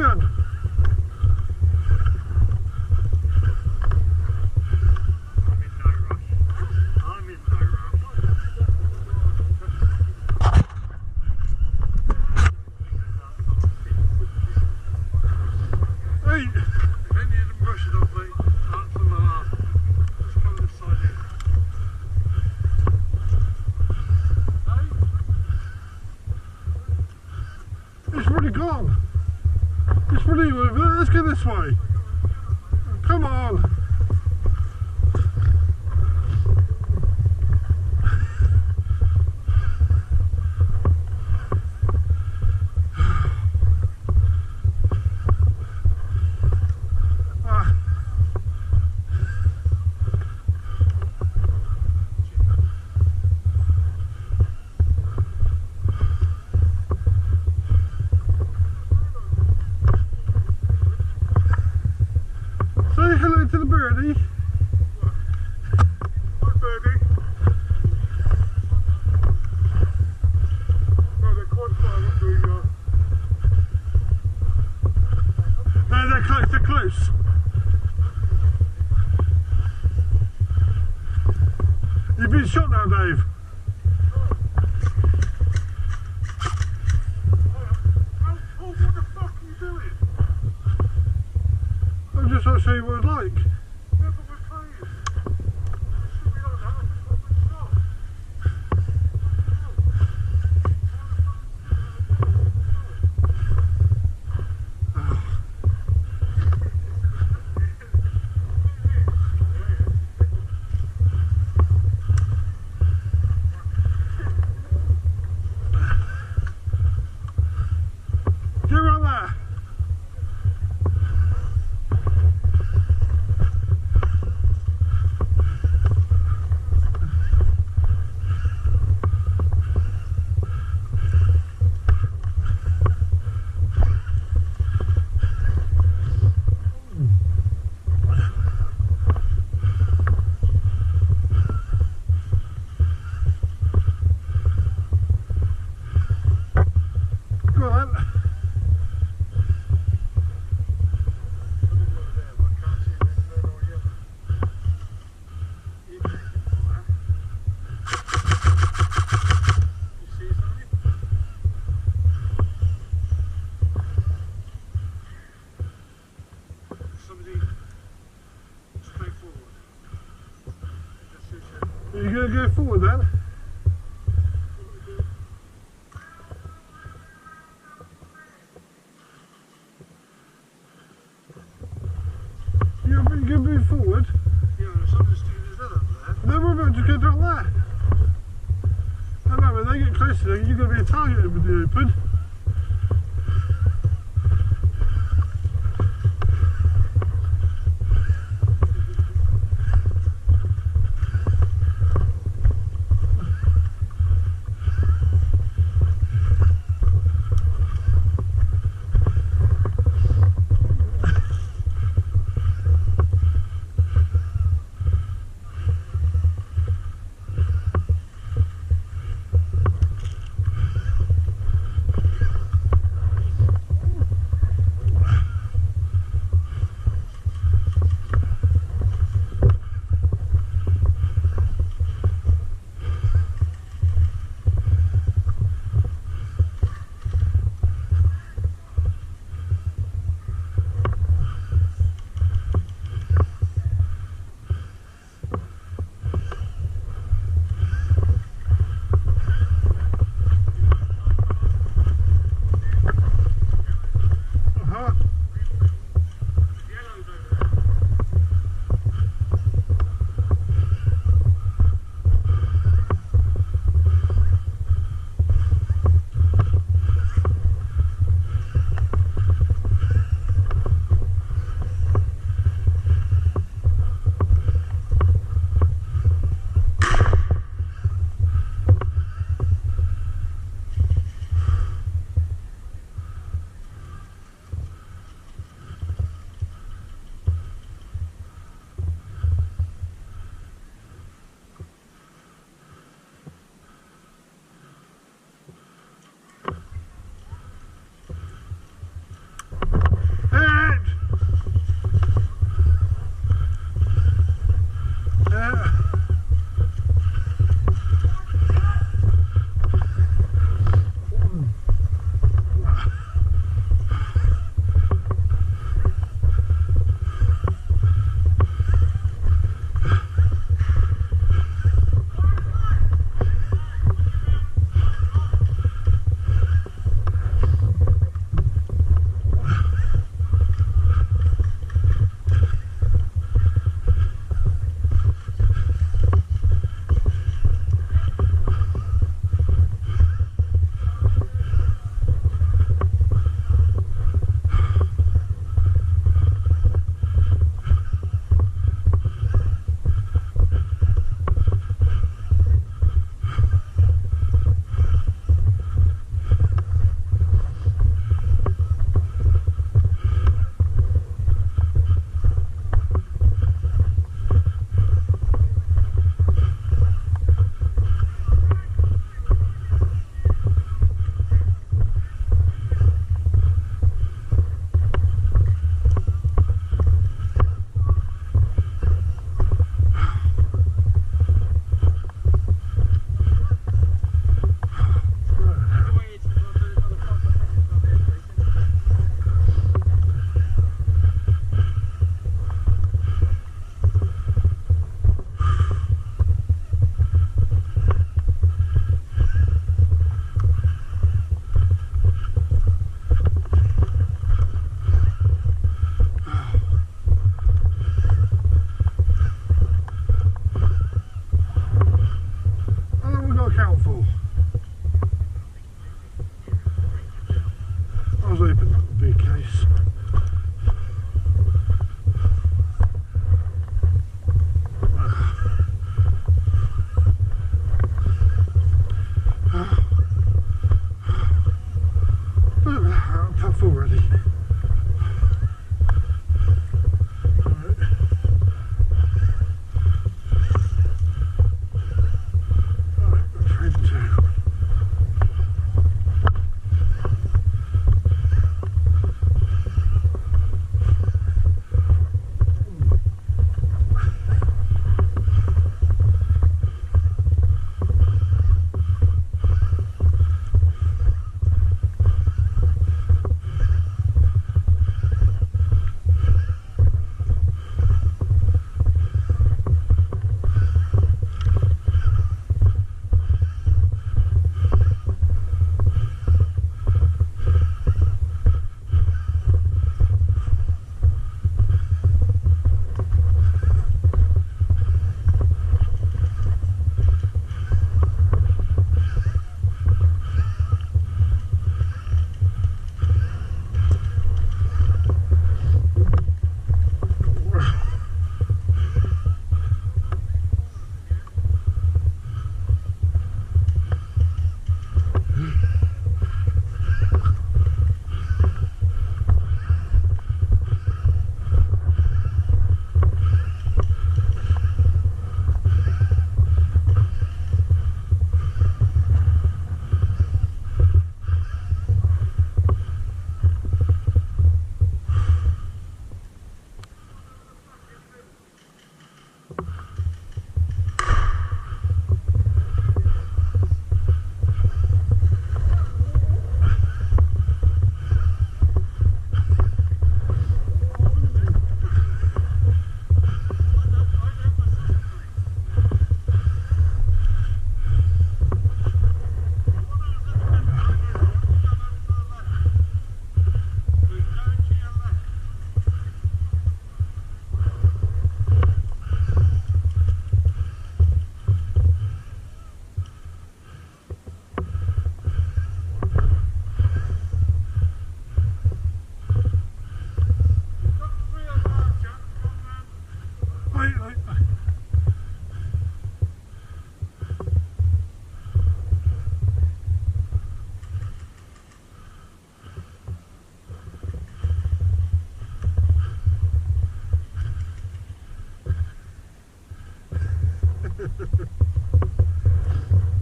good. It's really gone. It's really, let's go this way. Come on. Say hello to the birdie. Hi birdie. No, they're quite far up the No, they're close, they're close. You've been shot now, Dave. Oh, what the fuck are you doing? I'm just trying to show you what it's like. Yeah, but we're playing. Should be like that. I just got the shot. Get around there. Go on then. Are you going to go forward then? You're going to move forward? Yeah, somebody's sticking his head up there. No, we're about to go down there. I know, when they get closer, you're going to be a target with the open. Nice. Tough already.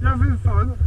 You having fun?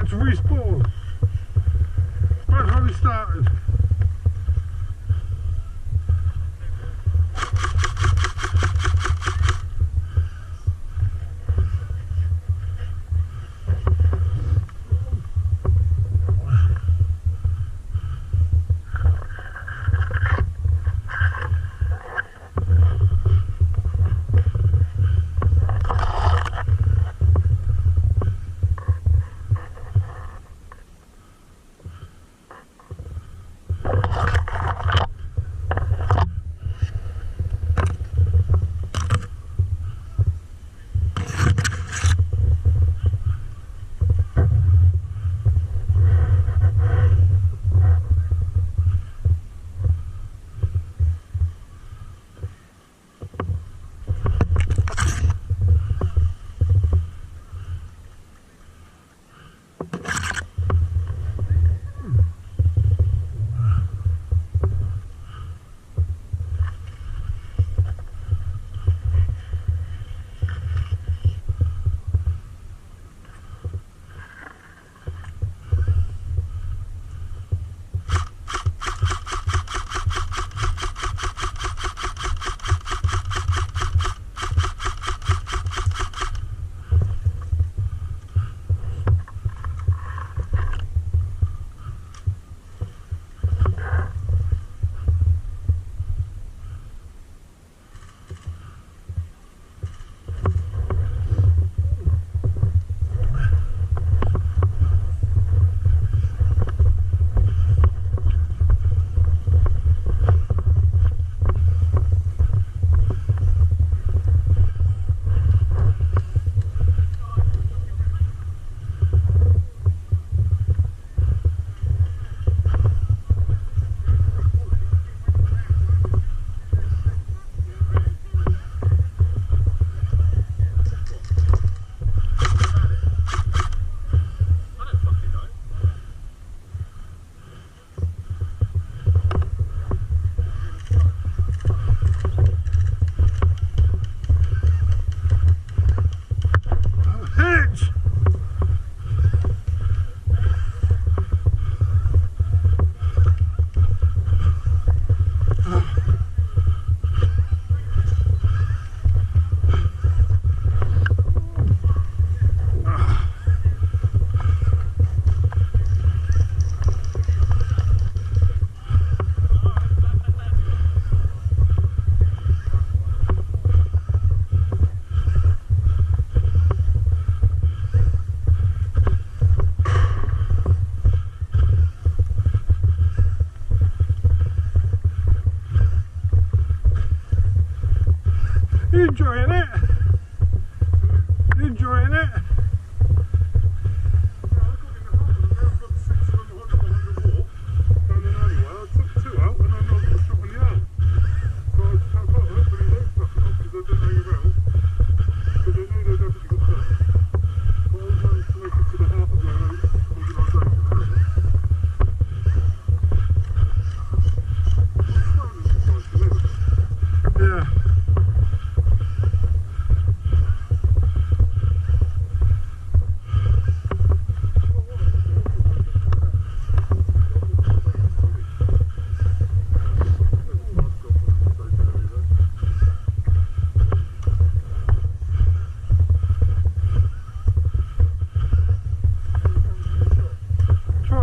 To respawn. That's how we started.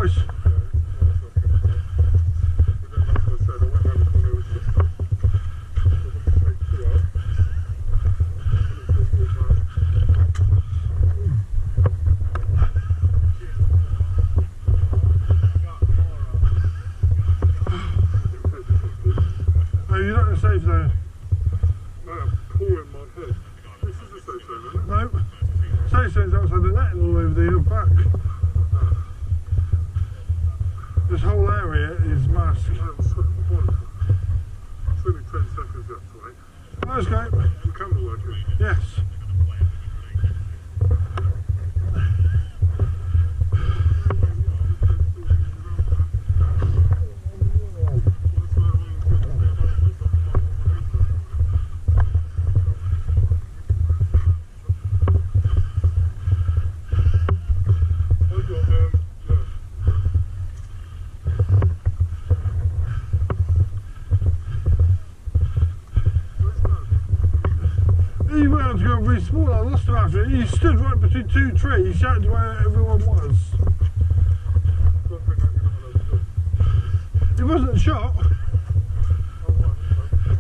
nice. Oh, you're not in a safe zone? I am pouring my head. This is a safe zone, isn't it? No. Safe zone's outside the net and all over the back. This whole area is masked. It's only 10 seconds left to wait. Let's go. The camera working? Yes. He went out to go and respawn. I lost him after it. He stood right between two trees, shouting where everyone was. He wasn't shot.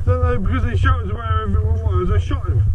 Then because he shouted where everyone was, they shot him.